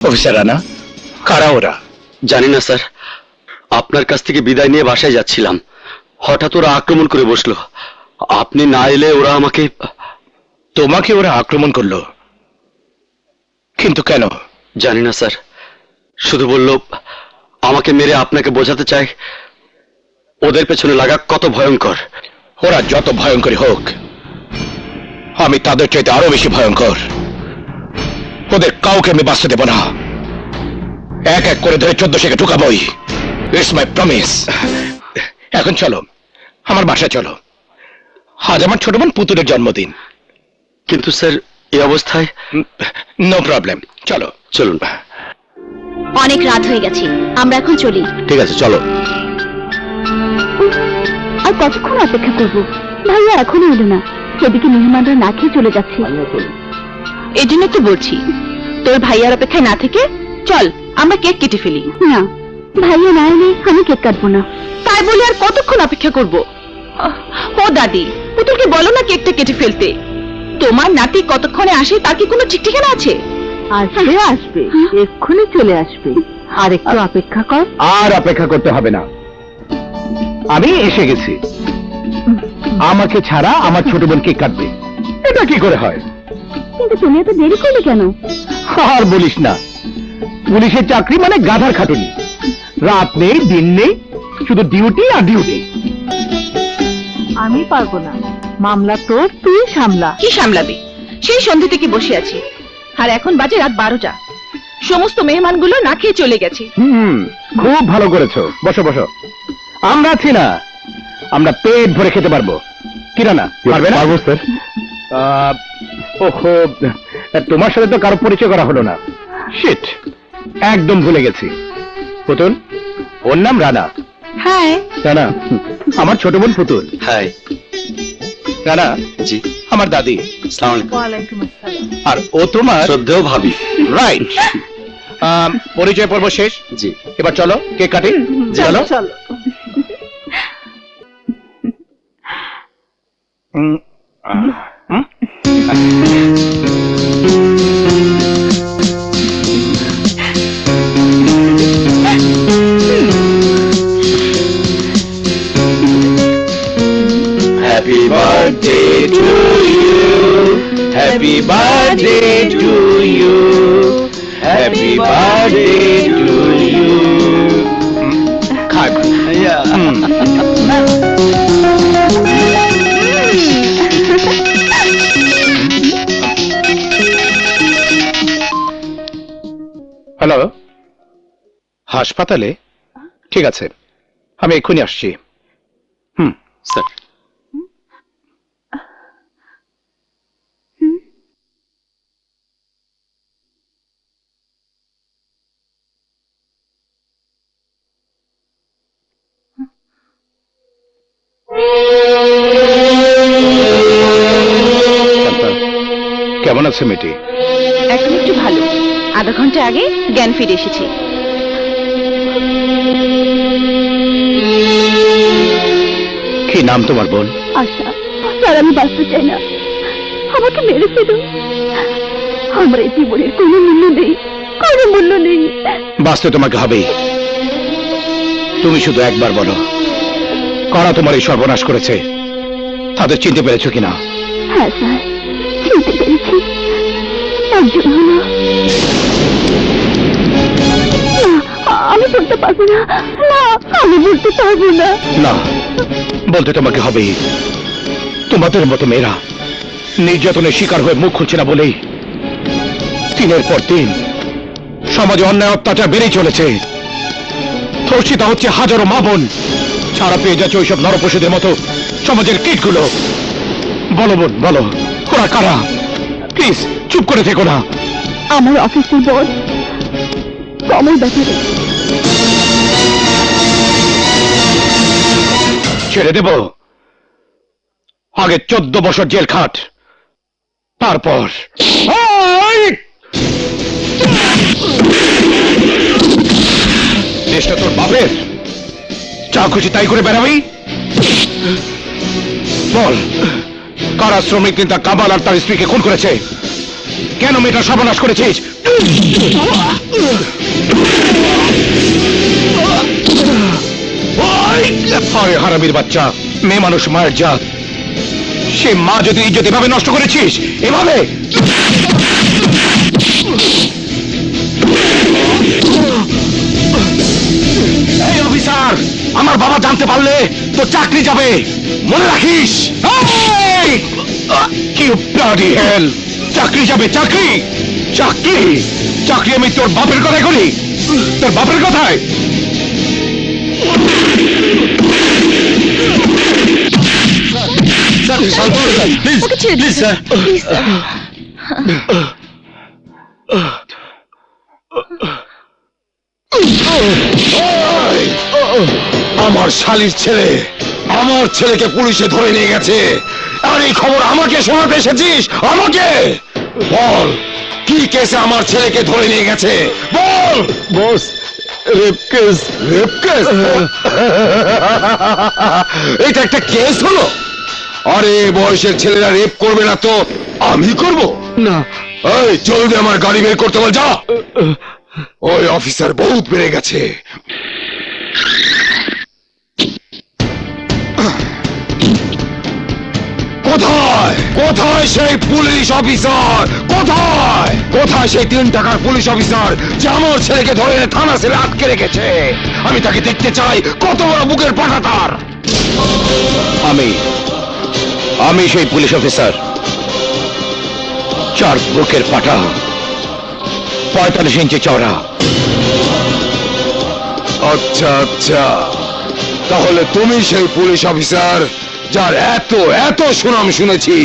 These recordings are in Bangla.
অফিসার রানা, কারা ওরা? জানি না স্যার, আপনার কাছ থেকে বিদায় নিয়ে বাসায় যাচ্ছিলাম, হঠাৎ ওরা আক্রমণ করে বসলো। আপনি না এলে ওরা আমাকে... তোমাকে ওরা আক্রমণ করলো? কিন্তু কেন? জানি না স্যার, শুধু বলল আমাকে মেরে আপনাকে বোঝাতে চায় ওদের পেছনে লাগা কত ভয়ঙ্কর। ওরা যত ভয়ঙ্করী হোক, আমি তাদের চাইতে আরো বেশি ভয়ঙ্কর। ওদের কাউকে আমি বাঁচতে দেব না। এক এক করে ধরে 1400-কে ঢুকাবই। It's my promise. এখন চলো, আমার বাসায় চলো। আজ আমার ছোট বোন পুতুলের জন্মদিন। কিন্তু স্যার, এই অবস্থায়... নো প্রবলেম, চলো। চলুন। অনেক রাত হয়ে গেছে, আমরা এখন চলি। ঠিক আছে, চলো। আর কতক্ষণ অপেক্ষা করব? ভাইয়া এখনো এলো না, সেদিকে মেহমানরা না খেয়ে চলে যাচ্ছে। এই জন্য তো বলছি, তোর ভাইয়ার অপেক্ষায় না থেকে চল আমরা কেক কেটে ফেলি। না, ভাইয়া না এলে আমি কেক কাটবো না। তাই বলে আর কতক্ষণ অপেক্ষা করব? ও দাদি, পুতুলকে বলো না কেকটা কেটে ফেলতে। তোমার নাতি কতক্ষণে আসে তার কি কোনো ঠিক ঠিকানা আছে? আসবে আসবে, এক্ষুনি চলে আসবে। আর একটু অপেক্ষা কর। আর অপেক্ষা করতে হবে না, আমি এসে গেছি। আমাকে ছাড়া আমার ছোট বোন কেক কাটবে, এটা কি করে হয়? কিন্তু তুমি এত দেরি করলে কেন? আর বলিস না, পুলিশের চাকরি মানে গাধার খাটুনি। রাত নেই, দিন নেই, শুধু ডিউটি আর ডিউটি। আমি পারবো না, মামলা তোর, তুই সামলা। কি সামলাবি? সেই সন্ধ্যে থেকে বসে আছি, আর এখন বাজে রাত 12টা। সমস্ত মেহমানগুলো না খেয়ে চলে গেছে। খুব ভালো করেছো, বসো বসো। আমরা আছি না, আমরা পেট ভরে খেতে পারবো। কিনা না পারবে না? পারবো স্যার। ওহো, তোমার সাথে তো কারো পরিচয় করা হলো না। শিট, একদম ভুলে গেছি। পুতুল, ওর নাম রানা। হ্যাঁ। রানা আমার ছোট বোন পুতুল। হাই। রানা জি। আমার দাদি। আসসালামু আলাইকুম। ওয়ালাইকুম আসসালাম। আর ও তোমার শ্রদ্ধেয় ভাবি। রাইট। পরিচয় পর্ব শেষ, জি। এবার চলো কেক কাটি। চলো চলো। Happy birthday to you. Happy birthday to you. Happy birthday to you. খাক। হ্যালো, হাসপাতালে? ঠিক আছে, আমি এক্ষুনি আসছি। স্যার, কেমন আছে মেয়েটি? এখন একটু ভালো, আধা ঘন্টা আগে জ্ঞান ফিরে এসেছে। কি নাম তোমার বোন? আশা। স্যার, আমি বাঁচতে চাই না, আমাকে মেরে ফেলুন। আমার এই জীবনের কোনো মূল্য নেই, কোনো মূল্য নেই। বাঁচতে তোমাকে হবেই। তুমি শুধু একবার বলো, কারা তোমার এই সর্বনাশ করেছে? তাদের চিনতে পেরেছো কিনা? হ্যাঁ স্যার, চিনতে পেরেছি। একজন হলো... আমি বলতে পারবো না। না, আমি বলতে পারবো না। না, বলতে তোমাকে হবেই। তোমাদের মতো মেয়েরা নির্যাতনের শিকার হয়ে মুখ খুলছে না বলেই দিনের পর দিন সমাজে অন্যায় অত্যাচার বেড়েই চলেছে। ধর্ষিত হচ্ছে হাজারো মা বোন, ছাড়া পেয়ে যাচ্ছে ওইসব নরপশুদের মতো সমাজের কীটগুলো। বলো বোন, বলো, ওরা কারা? প্লিজ চুপ করে থেকো না। আমার অফিসের বস কমল ব্যাপারে। ছেড়ে দেব? আগে 14 বছর জেল খাট, তারপর দেশটা তোর বাপের, যা খুশি তাই করে বেড়াবি? বল, কারা শ্রমিক নেতা কামাল আর তার স্ত্রীকে খুন করেছে? কেন মেয়েটা সর্বনাশ করেছিস? আরে হারামির বাচ্চা, মেয়ে মানুষ মায়ের জাত। সে মা যদি ইজ্জত এভাবে নষ্ট করেছিস, এভাবে এই অফিসার, আমার বাবা জানতে পারলে তো চাকরি যাবে, মনে রাখিস। কি ব্লাডি হেল! চাকরি যাবে, চাকরি চাকরি চাকরি আমি তোর বাপের কথাই করি, তোর বাপের কথায়। ওকে ছেড়ে দিন, স্যার। Please, sir. আমার শালির ছেলে আমার ছেলেকে পুলিশে ধরে নিয়ে গেছে, আর এই খবর আমাকে শোনাতে এসেছিস? আমাকে বল, কি কেসে আমার ছেলেকে ধরে নিয়ে গেছে? বল। বস, রেপ কেস। Rape case? এটা একটা কেস হলো? আরে বয়সের ছেলেরা রেপ করবে না তো আমি করব? না। এই জলদি আমার গাড়ি বের করতে বল, যা। ওই অফিসার বহুত বেড়ে গেছে। কোথায় কোথায় সেই পুলিশ অফিসার? কোথায় কোথায় সেই 3 টাকার পুলিশ অফিসার যে আমার ছেলেকে ধরে এনে থানা সেলে আটকে রেখেছে? আমি তাকে দেখতে চাই। কত বড় বুকের পাটা তার! আমি সেই পুলিশ অফিসার, 4 বুকের পাটা, 45 ইঞ্চি চওড়া। আচ্ছা আচ্ছা, তাহলে তুমি সেই পুলিশ অফিসার যার এত এত সুনাম শুনেছি,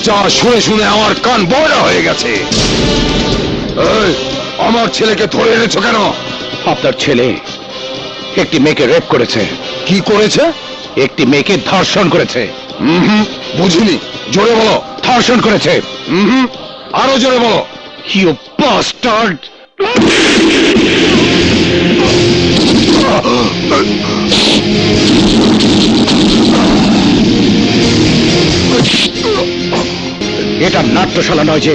যা শুনে শুনে আমার কান বড় হয়ে গেছে। এই, আমার ছেলেকে ধরে এনেছো কেন? আপনার ছেলে একটি মেয়েকে রেপ করেছে। কি করেছে? একটি মেয়েকে ধর্ষণ করেছে। বুঝিনি, জোরে বলো। ধর্ষণ করেছে। আরো জোরে বলো। You bastard! এটা নাট্যশালা নয় যে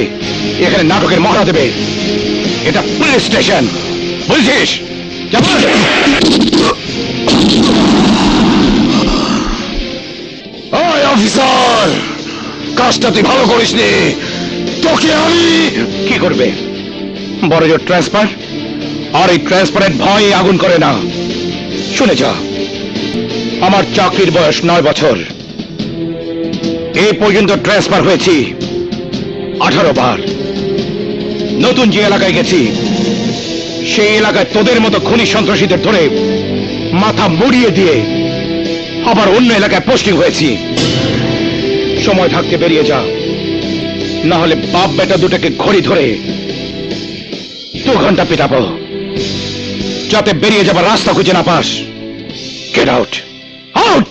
এখানে নাটকের মহড়া দেবে। এটা পুলিশ স্টেশন, বুঝছিস? ওই অফিসার, কাজটা তুই ভালো করিসনি। তোকে আমি কি করবে? বড় জোর ট্রান্সফার, আর এই ট্রান্সফারের ভয়ে আগুন করে না। শুনে যা, আমার চাকরির বয়স 9 বছর। এ পর্যন্ত ট্রান্সফার হয়েছি 18 বার। নতুন যে এলাকায় গেছি, সেই এলাকায় তোদের মতো খুনি সন্ত্রাসীদের ধরে মাথা মুড়িয়ে দিয়ে আবার অন্য এলাকায় পোস্টিং হয়েছি। সময় থাকতে বেরিয়ে যা, না হলে বাপ বেটা দুটাকে ঘড়ি ধরে 2 ঘন্টা পেটাবো, যাতে বেরিয়ে যাবার রাস্তা খুঁজে না পাস। Get out! আউট!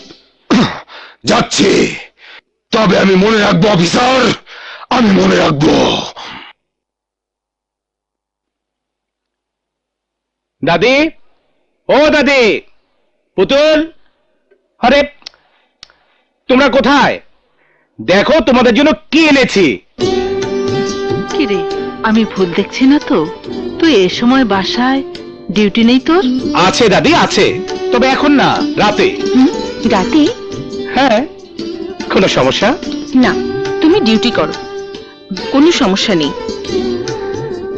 যাচ্ছি, তবে আমি মনে রাখবো অফিসার, আমি মনে রাখবো। দাদি, ও দাদি, পুতুল, আরে তোমরা কোথায়? দেখো তোমাদের জন্য কি এনেছি। কি রে, আমি ভুল দেখছি না তো? তুই এ সময় বাসায়? ডিউটি নেই তোর? আছে দাদি, আছে, তবে এখন না, রাতে। রাতে? হ্যাঁ। কোনো সমস্যা? না, তুমি ডিউটি করো, কোনো সমস্যা নেই।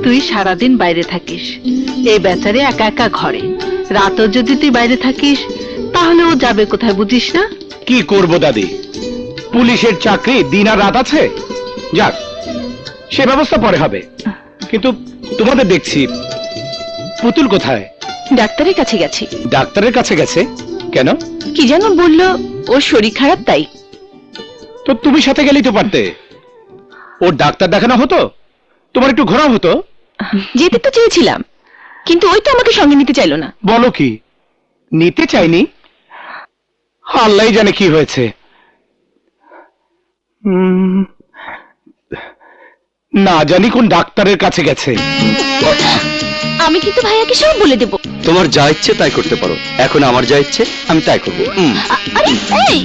তুই সারাদিন বাইরে থাকিস, এই বেচারে একা একা ঘরে। রাতও যদি তুই বাইরে থাকিস, তাহলে ও যাবে কোথায়, বুঝিস না? কি করব দাদি, পুলিশের চাকরি দিন আর রাত আছে। যাক, সে ব্যবস্থা পরে হবে। কিন্তু তোমাদের দেখছি, পুতুল কোথায়? ডাক্তারের কাছে গেছে। ডাক্তারের কাছে গেছে কেন? কি যেন বললো, ওর শরীর খারাপ তাই। তো তুমি সাথে গেলেই তো পারতে, ওর ডাক্তার দেখানো হতো, তোমার একটু ঘোরা হতো। যেতে তো চেয়েছিলাম, কিন্তু ওই তো আমাকে সঙ্গে নিতে চাইলো না। বলো কি, নিতে চাইনি? আল্লাহ জানে কি হয়েছে। না জানি কোন ডাক্তারের কাছে গেছে। আমি কিন্তু ভাইয়াকে সব বলে দেব। তোমার যা ইচ্ছে তাই করতে পারো, এখন আমার যা ইচ্ছে আমি তাই করবো। আরে এই